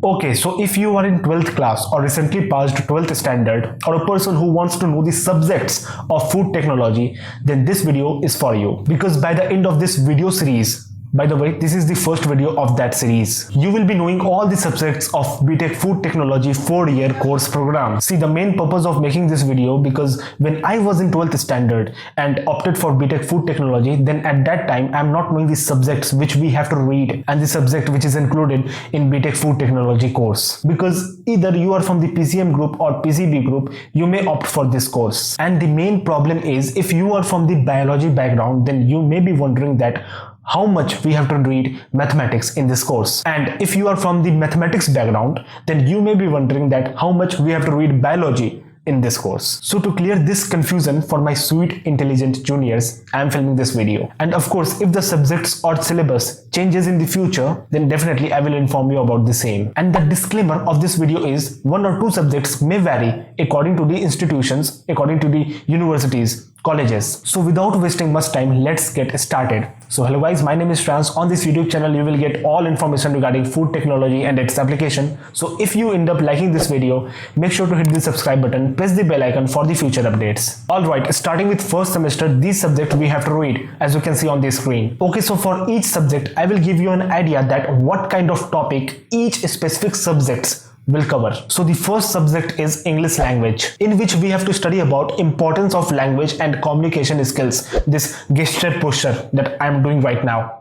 Okay, so if you are in 12th class or recently passed 12th standard or a person who wants to know the subjects of food technology, then this video is for you. Because by the end of this video series, by the way, this is the first video of that series, you will be knowing all the subjects of BTech Food Technology 4-year course program. See, the main purpose of making this video, because when I was in 12th standard and opted for BTech Food Technology, then at that time I'm not knowing the subjects which we have to read and the subject which is included in BTech Food Technology course. Because either you are from the PCM group or PCB group, you may opt for this course. And the main problem is, if you are from the biology background, then you may be wondering that how much we have to read mathematics in this course. And if you are from the mathematics background, then you may be wondering that how much we have to read biology in this course. So to clear this confusion for my sweet intelligent juniors, I am filming this video. And of course, if the subjects or syllabus changes in the future, then definitely I will inform you about the same. And the disclaimer of this video is, 1 or 2 subjects may vary according to the institutions, according to the universities, colleges. So without wasting much time, let's get started. So hello guys, my name is Trans. On this YouTube channel, you will get all information regarding food technology and its application. So if you end up liking this video, make sure to hit the subscribe button, press the bell icon for the future updates. Alright, starting with first semester, these subjects we have to read, as you can see on the screen. Okay, so for each subject, I will give you an idea that what kind of topic each specific subjects will cover. So the first subject is English language, in which we have to study about importance of language and communication skills. This gesture posture that I am doing right now.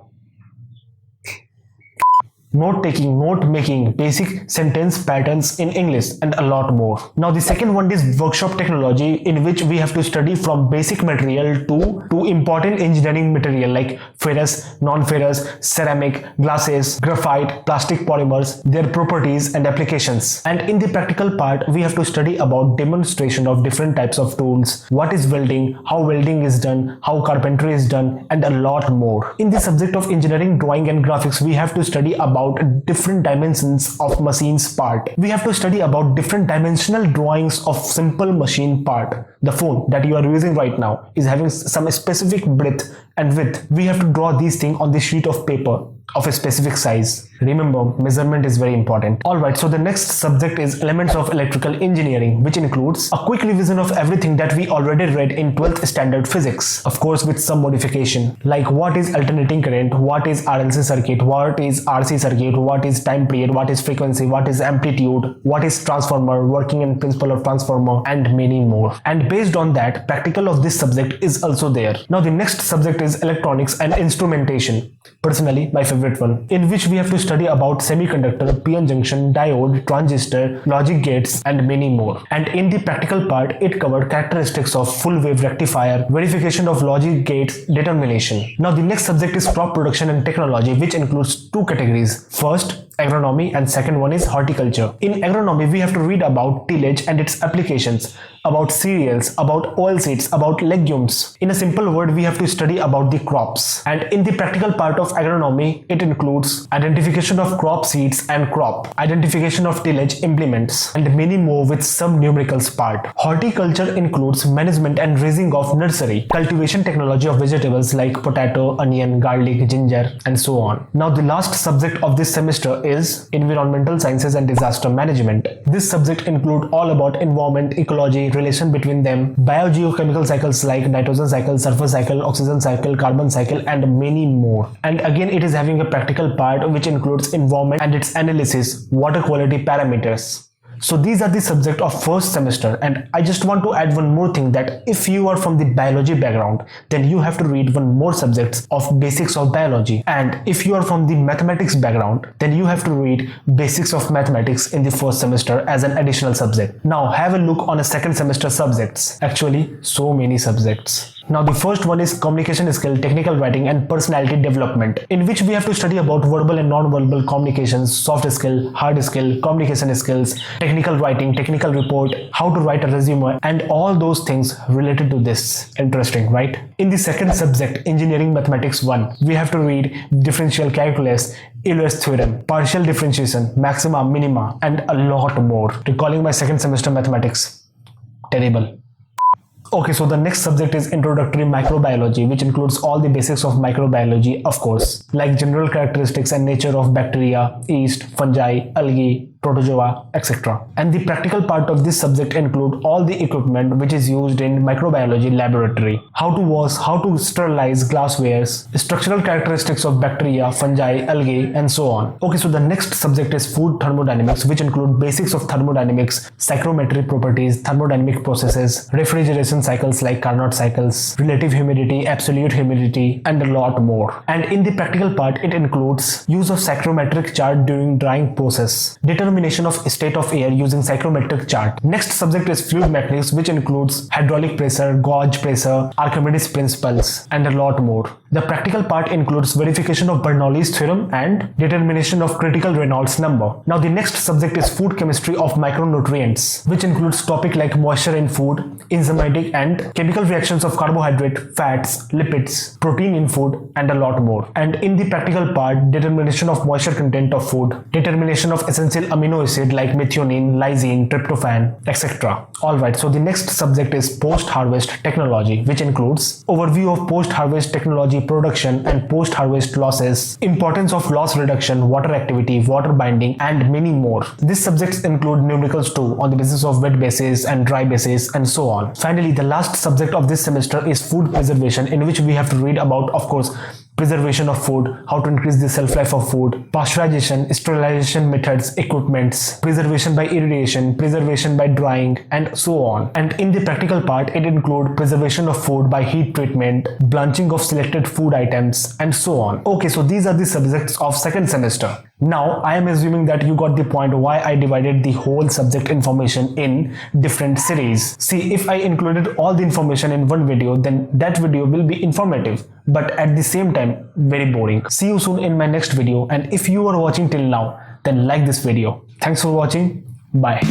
Note taking, note making, basic sentence patterns in English, and a lot more. Now the second one is workshop technology, in which we have to study from basic material to important engineering material like ferrous, non-ferrous, ceramic, glasses, graphite, plastic polymers, their properties and applications. And in the practical part, we have to study about demonstration of different types of tools, what is welding, how welding is done, how carpentry is done, and a lot more. In the subject of engineering, drawing and graphics, we have to study about different dimensions of machines part. We have to study about different dimensional drawings of simple machine part. The phone that you are using right now is having some specific breadth and width. We have to draw these things on the sheet of paper of a specific size. Remember, measurement is very important. Alright, so the next subject is elements of electrical engineering, which includes a quick revision of everything that we already read in 12th standard physics, of course with some modification, like what is alternating current, what is RLC circuit, what is RC circuit, what is time period, what is frequency, what is amplitude, what is transformer, working and principle of transformer, and many more. And based on that, practical of this subject is also there. Now the next subject is electronics and instrumentation, personally my favorite one, in which we have to study about semiconductor, PN junction, diode, transistor, logic gates, and many more. And in the practical part, it covered characteristics of full wave rectifier, verification of logic gates, determination. Now the next subject is crop production and technology, which includes 2 categories. First, agronomy, and second one is horticulture. In agronomy, we have to read about tillage and its applications, about cereals, about oilseeds, about legumes. In a simple word, we have to study about the crops. And in the practical part of agronomy, it includes identification of crop seeds and crop, identification of tillage implements, and many more with some numericals part. Horticulture includes management and raising of nursery, cultivation technology of vegetables like potato, onion, garlic, ginger, and so on. Now the last subject of this semester is environmental sciences and disaster management. This subject includes all about environment, ecology, relation between them, biogeochemical cycles like nitrogen cycle, sulfur cycle, oxygen cycle, carbon cycle, and many more. And again, it is having a practical part which includes environment and its analysis, water quality parameters. So these are the subject of first semester, and I just want to add one more thing, that if you are from the biology background, then you have to read one more subjects of basics of biology, and if you are from the mathematics background, then you have to read basics of mathematics in the first semester as an additional subject. Now have a look on a second semester subjects. Actually, so many subjects. Now the first one is communication skill, technical writing, and personality development, in which we have to study about verbal and non-verbal communications, soft skill, hard skill, communication skills, technical writing, technical report, how to write a resume, and all those things related to this. Interesting, right? In the second subject, engineering mathematics 1, we have to read differential calculus, Euler's theorem, partial differentiation, maxima, minima, and a lot more. Recalling my second semester mathematics. Terrible. Okay, so the next subject is introductory microbiology, which includes all the basics of microbiology, of course, like general characteristics and nature of bacteria, yeast, fungi, algae, protozoa, etc. And the practical part of this subject include all the equipment which is used in microbiology laboratory, how to wash, how to sterilize glasswares, structural characteristics of bacteria, fungi, algae, and so on. Okay, so the next subject is food thermodynamics, which include basics of thermodynamics, psychrometric properties, thermodynamic processes, refrigeration cycles like Carnot cycles, relative humidity, absolute humidity, and a lot more. And in the practical part, it includes use of psychrometric chart during drying process, determination of state of air using psychrometric chart. Next subject is fluid mechanics, which includes hydraulic pressure, gauge pressure, Archimedes principles, and a lot more. The practical part includes verification of Bernoulli's theorem and determination of critical Reynolds number. Now the next subject is food chemistry of micronutrients, which includes topic like moisture in food, enzymatic and chemical reactions of carbohydrate, fats, lipids, protein in food, and a lot more. And in the practical part, determination of moisture content of food, determination of essential amino acid like methionine, lysine, tryptophan, etc. Alright, so the next subject is post-harvest technology, which includes overview of post-harvest technology, production and post-harvest losses, importance of loss reduction, water activity, water binding, and many more. These subjects include numericals too, on the basis of wet basis and dry basis and so on. Finally, the last subject of this semester is food preservation, in which we have to read about, of course, preservation of food, how to increase the shelf life of food, pasteurization, sterilization methods, equipments, preservation by irradiation, preservation by drying, and so on. And in the practical part, it includes preservation of food by heat treatment, blanching of selected food items, and so on. Okay, so these are the subjects of second semester. Now, I am assuming that you got the point why I divided the whole subject information in different series. See, if I included all the information in one video, then that video will be informative, but at the same time, very boring. See you soon in my next video, and if you are watching till now, then like this video. Thanks for watching. Bye.